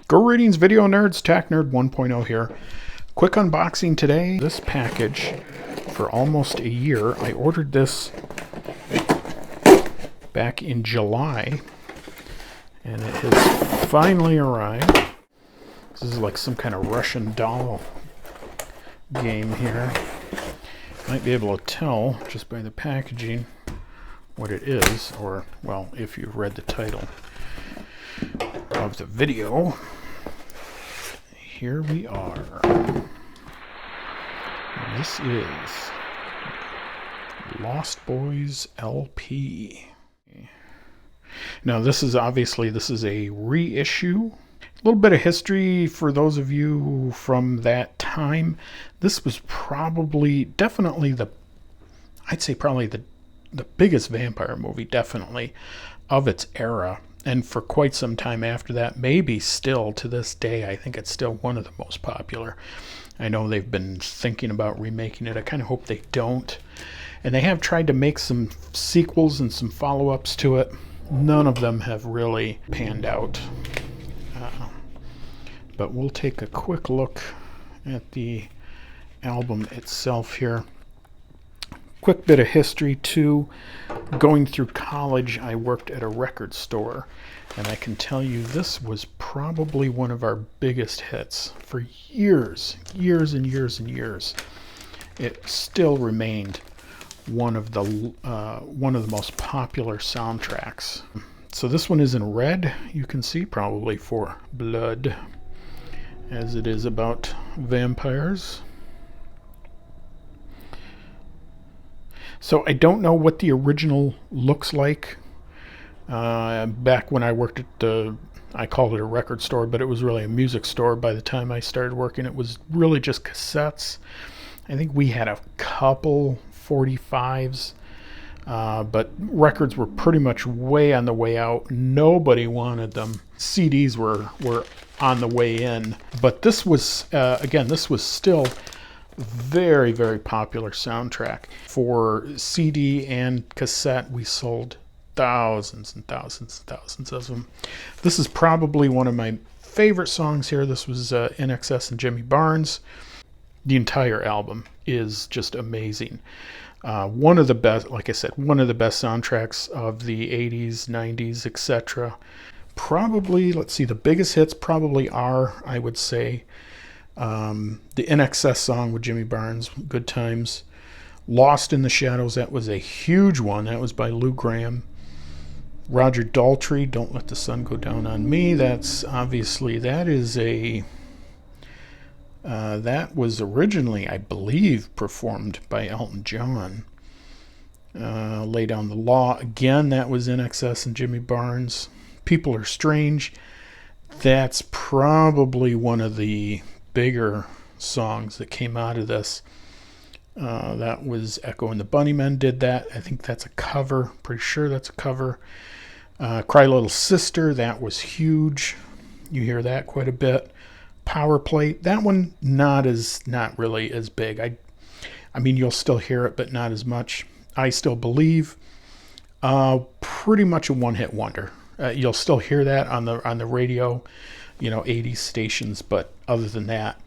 Greetings, video nerds. Tac Nerd 1.0 here. Quick unboxing today. This package for almost a year. I ordered this back in July, and it has finally arrived. This is like some kind of Russian doll game here. Might be able to tell just by the packaging what it is, or, well, if you've read the title of the video. Here we are. This is Lost Boys LP. Now this is a reissue. A little bit of history for those of you from that time. This was definitely the biggest vampire movie, definitely, of its era. And for quite some time after that, maybe still to this day, I think it's still one of the most popular. I know they've been thinking about remaking it. I kind of hope they don't. And they have tried to make some sequels and some follow-ups to it. None of them have really panned out. But we'll take a quick look at the album itself here. Quick bit of history too. Going through college, I worked at a record store, and I can tell you this was probably one of our biggest hits for years and years. It still remained one of the most popular soundtracks. So this one is in red, you can see, probably for blood, as it is about vampires. So I don't know what the original looks like. Back when I worked at I called it a record store, but it was really a music store. By the time I started working, it was really just cassettes. I think we had a couple 45s, but records were pretty much way on the way out. Nobody wanted them. CDs were on the way in. But this was, again, this was still very, very popular soundtrack. For CD and cassette, we sold thousands and thousands and thousands of them. This is probably one of my favorite songs here. This was INXS and Jimmy Barnes. The entire album is just amazing. One of the best, like I said, one of the best soundtracks of the 80s, 90s, etc. Probably, let's see, the biggest hits probably are, I would say, the INXS song with Jimmy Barnes, Good Times. Lost in the Shadows, that was a huge one. That was by Lou Gramm. Roger Daltrey, Don't Let the Sun Go Down on Me. That's obviously, that was originally, I believe, performed by Elton John. Lay Down the Law, again, that was INXS and Jimmy Barnes. People Are Strange, that's probably one of the bigger songs that came out of this. That was Echo and the Bunnymen did that. I think that's a cover. Pretty sure that's a cover. Cry Little Sister, that was huge. You hear that quite a bit. Power Play, that one not really as big. I mean, you'll still hear it, but not as much. I Still Believe, pretty much a one-hit wonder. You'll still hear that on the radio, 80s stations, but other than that,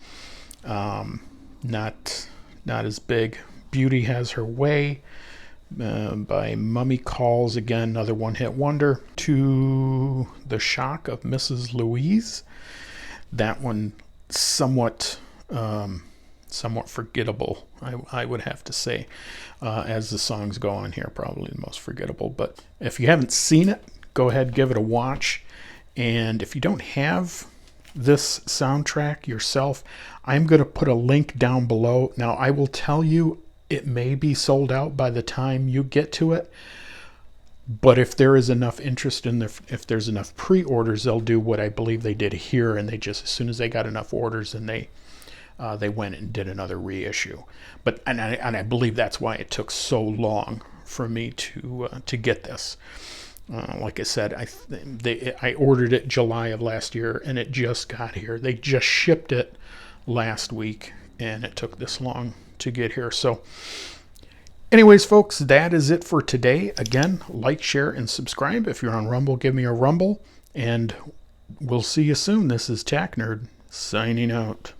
not as big. Beauty Has Her Way by Mummy Calls, again, another one-hit wonder. To the Shock of Mrs. Louise, that one somewhat forgettable, I would have to say, as the songs go on here, probably the most forgettable. But if you haven't seen it, go ahead, give it a watch. And if you don't have this soundtrack yourself, I'm going to put a link down below. Now, I will tell you, it may be sold out by the time you get to it. But if there is enough interest if there's enough pre-orders, they'll do what I believe they did here, and they just, as soon as they got enough orders, and they went and did another reissue. But and I believe that's why it took so long for me to get this. Like I said, I ordered it July of last year, and it just got here. They just shipped it last week, and it took this long to get here. So anyways, folks, that is it for today. Again, like, share, and subscribe. If you're on Rumble, give me a rumble. And we'll see you soon. This is Tack Nerd signing out.